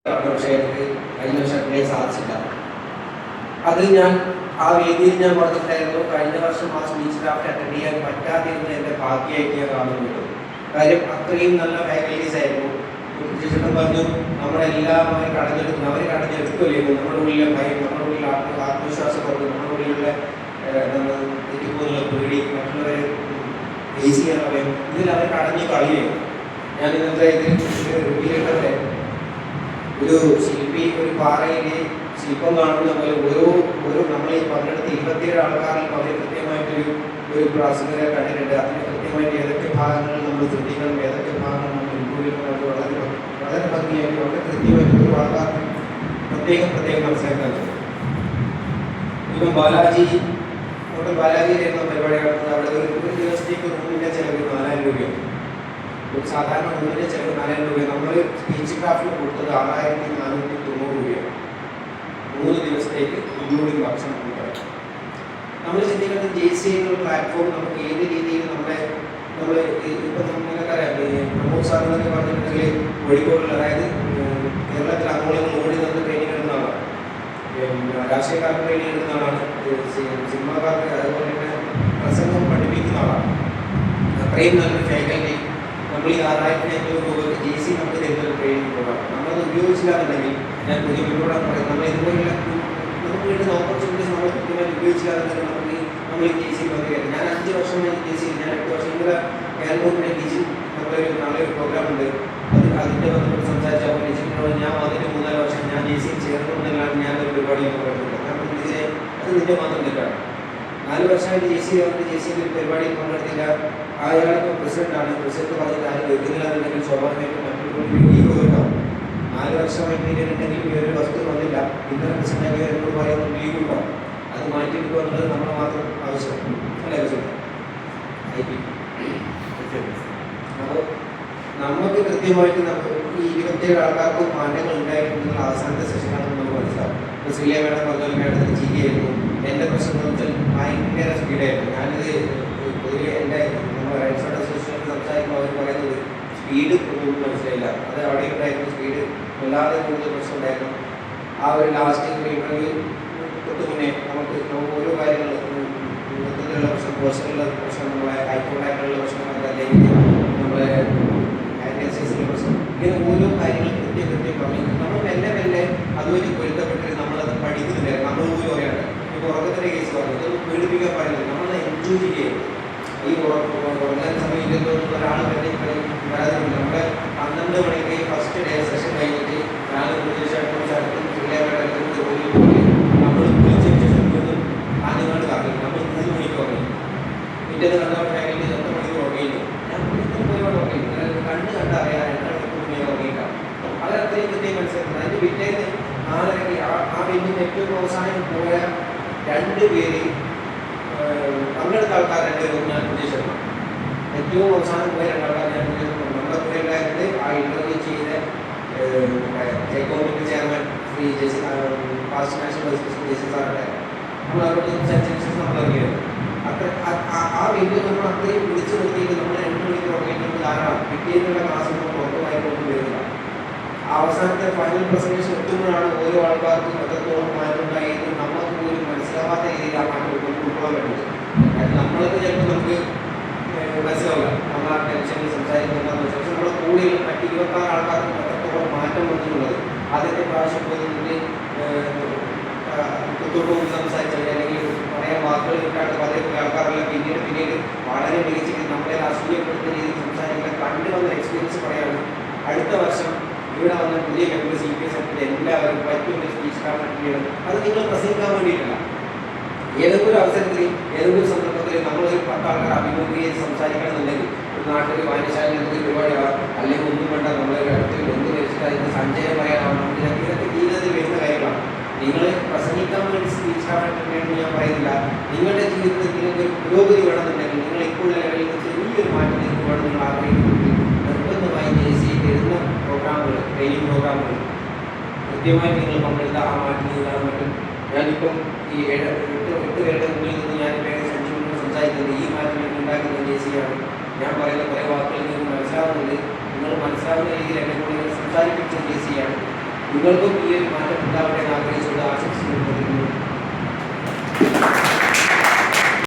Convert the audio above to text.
പക്ഷേ എനിക്ക് കഴിഞ്ഞ വർഷം അപ്ലൈ സാധിച്ചില്ല. അത് ഞാൻ ആ വേദിയിൽ ഞാൻ പറഞ്ഞിട്ടുണ്ടായിരുന്നു. കഴിഞ്ഞ വർഷം ആ സ്പീച്ച് ക്രാഫ്റ്റ് അറ്റൻഡ് ചെയ്യാൻ പറ്റാതിരുന്ന എൻ്റെ ഭാഗ്യമായിട്ട് ഞാൻ കാണുന്നുണ്ട്. കാര്യം അത്രയും നല്ല ഫാക്കൽറ്റീസ് ആയിരുന്നു. ചേട്ടൻ പറഞ്ഞു നമ്മളെല്ലാം അവർ കടഞ്ഞെടുക്കുകയല്ലേ നമ്മുടെ ഉള്ളിലെ ഭയം, നമ്മുടെ ഉള്ളിൽ ആത്മവിശ്വാസം കുറവ്, നമ്മുടെ ഉള്ളിലുള്ള തെറ്റിപ്പോലുള്ള പേടി, മറ്റുള്ളവരെ ഫേസ് ചെയ്യാൻ ഭയം, ഇതിൽ അവർ കടഞ്ഞു കളിയായിരുന്നു. ഞാൻ ഇന്നത്തെ റിവ്യൂടെ ഒരു ശില്പി ഒരു പാറയിലെ ശില്പം കാണുന്ന പോലെ ഓരോ നമ്മൾ ഈ പങ്കെടുത്ത് 27 ആൾക്കാരിലും അവർ കൃത്യമായിട്ടൊരു പ്രാസംഗികരെ കണ്ടിട്ടുണ്ട്. അതിന് കൃത്യമായിട്ട് ഏതൊക്കെ ഭാഗങ്ങൾ നമ്മൾ ശ്രദ്ധിക്കണം, ഏതൊക്കെ ഭാഗങ്ങൾ നമ്മൾ ഇമ്പ്രൂവ് ചെയ്യണം, വളരെ ഭംഗിയായിട്ട് വളരെ കൃത്യമായിട്ട് ഒരു ആൾക്കാർക്ക് പ്രത്യേകം മനസ്സിലാക്കാൻ പറ്റും. ഇപ്പം ബാലാജിയിലായിരുന്ന പരിപാടി നടത്തുന്നത്. അവിടെ ഒരു ദിവസത്തേക്ക് റൂമിൻ്റെ ചിലവ് 4000 രൂപയാണ്. ഒരു സാധാരണ റൂമിൻ്റെ ചിലവ് 4000 രൂപയാണ്. നമ്മൾ സ്പീച്ച് ക്രാഫ്റ്റിന് കൊടുത്തത് 6490 രൂപയാണ് 3 ദിവസത്തേക്ക്, ഇൻക്ലൂഡിങ് ഭക്ഷണം കൊടുക്കണം. നമ്മൾ ചിന്തിക്കുന്നത് JCI എന്നുള്ള പ്ലാറ്റ്ഫോം നമുക്ക് ഏത് രീതിയിൽ നമ്മൾ ഇപ്പം നിങ്ങൾക്കറിയാം, പ്രമോദ് സാർ എന്നൊക്കെ പറഞ്ഞിട്ടുണ്ടെങ്കിൽ കോഴിക്കോടുള്ള, അതായത് കേരളത്തിൽ അങ്ങോളം ഓടി നിന്ന് ട്രെയിനിങ് എടുക്കുന്ന ആളാണ്, രാഷ്ട്രീയക്കാർക്ക് ട്രെയിനിങ് എടുക്കുന്ന ആളാണ്, സിനിമാക്കാർക്ക് അതുപോലെ തന്നെ പ്രസംഗം പഠിപ്പിക്കുന്ന ആളാണ്. അത്രയും നല്ലൊരു ഫാക്കൽറ്റി നമ്മൾ ഈ 6500 രൂപയ്ക്ക് JCI നമുക്ക് തരുന്നൊരു ട്രെയിനിങ് പ്രോഗ്രാം. നമ്മളത് ഉപയോഗിച്ചില്ലാന്നുണ്ടെങ്കിൽ, ഞാൻ പുതിയ വീട്ടിലൂടെ പറയും, നമ്മൾ ഇതുപോലുള്ള നമുക്ക് കിട്ടുന്ന ഓപ്പർച്യൂണിറ്റീസ് നമ്മൾ കൃത്യമായി ഉപയോഗിച്ചില്ലാന്നുണ്ടെങ്കിൽ നമ്മൾ ഈ JCI വന്നിരിക്കുന്നത്. ഞാൻ 5 വർഷമായി JCI, ഞാൻ 8 വർഷം ഇങ്ങനെ കേരളത്തിൻ്റെ ഡിജിൻ നമ്മളൊരു നാളെയൊരു പ്രോഗ്രാം ഉണ്ട്. അതിൻ്റെ ബന്ധപ്പെട്ട് സംസാരിച്ചപ്പോൾ ഡിജിറ്റിനോട് ഞാൻ വന്നിട്ട് 3-4 വർഷം ഞാൻ JCI ചേർന്നുകൊണ്ടെന്നാണ് ഞാനൊരു പരിപാടി പറയുന്നത്. കാരണം അത് നിന്റെ മാത്രം തെറ്റാണ്. 4 വർഷമായിട്ട് JCI വന്നിട്ട് JCI ഒരു പരിപാടിയിൽ പങ്കെടുത്തില്ല. അയാളിപ്പോൾ പ്രസിഡന്റാണ്. പ്രസിഡന്റ് പറഞ്ഞിട്ട് ആരും കേൾക്കുന്നില്ലാന്നുണ്ടെങ്കിൽ സ്വാഭാവികമായിട്ടും മറ്റൊരു ലീഗ് ഉണ്ടാവും. 4 വർഷമായിട്ട് ഇല്ലെന്നുണ്ടെങ്കിൽ ഈ ഒരു വസ്തു വന്നില്ല, ഇന്നലെ പ്രസിഡന്റ് എന്നോട് പറയുന്ന ലീഗ് ഉണ്ടാവും. അത് മാറ്റിയെടുക്കുക എന്നുള്ളത് നമ്മൾ മാത്രം ആവശ്യമാണ്. അല്ലേ പ്രസിഡന്റ്? അപ്പോൾ നമുക്ക് കൃത്യമായിട്ട് നമുക്ക് ഈ 27 ആൾക്കാർക്കും മാറ്റങ്ങൾ ഉണ്ടായിട്ടുണ്ടെന്നുള്ള അവസാനത്തെ സെഷനാണ് നമുക്ക് മനസ്സിലാവും. ഇപ്പോൾ ശ്രീയ മേഡം പറഞ്ഞാൽ മേഡത്തിന് ചെയ്യായിരുന്നു. എൻ്റെ പ്രശ്നം എന്ന് വെച്ചാൽ ഭയങ്കര സ്പീഡായിരുന്നു. ഞാനിത് പൊതുവെ എൻ്റെ നമ്മുടെ റൈറ്റ് സൈഡ് അസോസിയേഷനിൽ സംസാരിക്കുമ്പോൾ അവർ പറയുന്നത് സ്പീഡ് ഒന്നും മനസ്സിലായില്ല. അത് അവിടെ ഉണ്ടായിരുന്നു, സ്പീഡ് വല്ലാതെ കൂടുതൽ പ്രശ്നം ഉണ്ടായിരുന്നു. ആ ഒരു ലാസ്റ്റ് ഇന്റർവ്യൂ തൊട്ട് മുന്നേ നമുക്ക് ഓരോ കാര്യങ്ങൾ, മൊത്തത്തിലുള്ള പ്രശ്നം, പേഴ്സണലുള്ള പ്രശ്നം, നമ്മളെ ഹൈക്കോണ്ടായിട്ടുള്ള പ്രശ്നം, അല്ലെങ്കിൽ നമ്മളെ ആൻറ്റിസിൻ്റെ പ്രശ്നം, ഇങ്ങനെ ഓരോ കാര്യങ്ങൾ കൃത്യം പറഞ്ഞു നമ്മൾ മെല്ലെ അതുവഴി പൊരുത്തപ്പെട്ട് നമ്മളത് പഠിക്കുന്നുണ്ടായിരുന്നു. നമ്മൾ പോലും അറിയാണ്. ഇപ്പോൾ ഉറക്കത്തിൻ്റെ കേസ് പറഞ്ഞു, ഇതൊന്നും പേടിപ്പിക്കാൻ പാടില്ല, നമ്മളത് എൻജോയ് ചെയ്യുക. ഈ ഉറങ്ങാൻ സമയത്ത് ഒരാൾ വരാതെ നമ്മുടെ 12 മണിക്ക് ഫസ്റ്റ് ഡേ സെഷൻ കഴിഞ്ഞിട്ട് ഞാൻ നമ്മൾ കുളിച്ചതിന് ശേഷം വീണ്ടും ആദ്യമായിട്ട് കറങ്ങി. നമ്മൾ 3 മണിക്ക് ഉറങ്ങി. പിറ്റേന്ന് കണ്ടപ്പോൾ കഴിഞ്ഞിട്ട് 2 മണിക്കൂർ ഉറങ്ങിയില്ല. ഞാൻ പോയി ഉറങ്ങി, കണ്ടറിയാം 2 മണിക്കൂർ ഞാൻ ഉറങ്ങിയിട്ടാണ്. അത് അത്രയും കൃത്യം മനസ്സിലാക്കുന്നത്. അതിൻ്റെ പിറ്റേന്ന് 4:30 ആ വെല്ലിൻ്റെ ഏറ്റവും അവസാനം പോയ 2 പേര് പങ്കെടുത്ത ആൾക്കാർ 2 പേരും ഞാൻ പ്രതീക്ഷിക്കുന്നു. ഏറ്റവും അവസാനം പോയ 2 ആൾക്കാർ ഞാൻ പ്രതീക്ഷിക്കുന്നു. നമ്മുടെ കൂടെ ഉണ്ടായിരുന്നത് ആ ഇൻ്റർവ്യൂ ചെയ്ത ജയ്കോമിൻ്റെ chairman Shri past national vice president JC സാറുടെ നമ്മൾ അവരോട് സംസാരിച്ചതിന് ശേഷം നമ്മൾ ഇറങ്ങിയത്. അത്ര ആ വെല്ല് നമ്മൾ അത്രയും വിളിച്ചു നിർത്തിയിട്ട് നമ്മൾ 2 മണിക്കൂർ ഉറങ്ങിയിട്ടുണ്ട്. ധാരാളം പിറ്റേന്നുള്ള ക്ലാസ് നമ്മൾ പുറത്തുമായിട്ടൊന്നും വരുന്നില്ല. അവസാനത്തെ ഫൈനൽ പ്രസന്റേഷൻ എത്തുമ്പോഴാണ് ഓരോ ആൾക്കാർക്കും എത്രത്തോളം മാറ്റം ഉണ്ടായിരുന്നു നമുക്ക് പോലും മനസ്സിലാവാത്ത രീതിയിൽ ആ മാറ്റം ഉൾക്കൊള്ളാൻ പറ്റുന്നത്. കാരണം നമ്മളൊക്കെ ചിലപ്പോൾ നമുക്ക് മനസ്സിലാവില്ല, നമ്മൾ ആ ടെൻഷനിൽ സംസാരിക്കുന്നതെന്ന് വെച്ചാൽ നമ്മുടെ കൂടെയുള്ള മറ്റ് 26 ആൾക്കാർക്കും എത്രത്തോളം മാറ്റം വന്നിട്ടുള്ളത്. ആദ്യത്തെ പ്രാവശ്യം പോയി തൊട്ടും സംസാരിച്ചത് അല്ലെങ്കിൽ പറയാൻ വാക്കുകൾ കിട്ടാണ്ട് പലരും ആൾക്കാരെല്ലാം പിന്നീട് വളരെ മികച്ചിട്ട് നമ്മളെ അസൂയപ്പെടുത്തുന്ന രീതിയിൽ സംസാരിക്കാൻ കണ്ടു വന്ന എക്സ്പീരിയൻസ് പറയാണ്. അടുത്ത വർഷം ഇവിടെ വന്ന പുതിയ മെമ്പേഴ്സ് CPS എല്ലാവരും പറ്റുന്ന സ്പീച്ച് ക്രാഫ്റ്റ് ചെയ്യണം. അത് നിങ്ങൾ പ്രസംഗിക്കാൻ വേണ്ടിയിട്ടില്ല. ഏതെങ്കിലും അവസരത്തിൽ ഏതെങ്കിലും സന്ദർഭത്തിൽ നമ്മളൊരു 10 ആൾക്കാർ അഭിമുഖീകരിച്ച് സംസാരിക്കണമെന്നുണ്ടെങ്കിൽ ഒരു നാട്ടിൽ വായനശാല എന്തെങ്കിലും പരിപാടിയാവാം, അല്ലെങ്കിൽ ഒന്നും വേണ്ട നമ്മളൊരു അടുത്ത് എന്ത് വെച്ചിട്ട് അതിന് സഞ്ചയം പറയാനാവണം. ഇതൊക്കെ ജീവിതത്തിൽ വരുന്ന കാര്യങ്ങളാണ്. നിങ്ങൾ പ്രസംഗിക്കാൻ വേണ്ടി സ്പീച്ച് ക്രാഫ്റ്റ് വേണമെന്ന് ഞാൻ പറയുന്നില്ല. നിങ്ങളുടെ ജീവിതത്തിൽ നിങ്ങൾക്ക് ഒരു പുരോഗതി വേണമെന്നുണ്ടെങ്കിൽ, നിങ്ങൾ ഇപ്പോഴുള്ള ലെവലിൽ നിന്ന് ചെറിയൊരു മാറ്റം നിങ്ങൾക്ക് വേണം നിങ്ങൾ ആഗ്രഹിക്കുന്നുണ്ടെങ്കിൽ നിർബന്ധമായി JCI തരുന്ന പ്രോഗ്രാമുകൾ, ട്രെയിനിങ് പ്രോഗ്രാമുകൾ കൃത്യമായിട്ട് നിങ്ങൾ പങ്കെടുത്ത ആ മാറ്റം നീക്കാൻ പറ്റും. ഞാനിപ്പം ഈ 8 പേരുടെ മുന്നിൽ നിന്ന് ഞാനിപ്പോൾ 5 മിനിറ്റ് സംസാരിക്കുന്നത് ഈ മാറ്റം ഉണ്ടാക്കുന്ന JCI ആണ്. ഞാൻ പറയുന്ന കുറേ വാക്കുകൾ നിങ്ങൾക്ക് മനസ്സിലാവുന്നുണ്ട്. നിങ്ങൾ മനസ്സിലാവുന്ന രീതിയിൽ എന്നെ കൂടി സംസാരിപ്പിച്ച JCI ആണ്. നിങ്ങൾക്കും ഈ ഒരു മാറ്റം ഉണ്ടാവട്ടെ എന്ന് ആഗ്രഹിച്ചുകൊണ്ട് ആശംസിക്കുന്നു.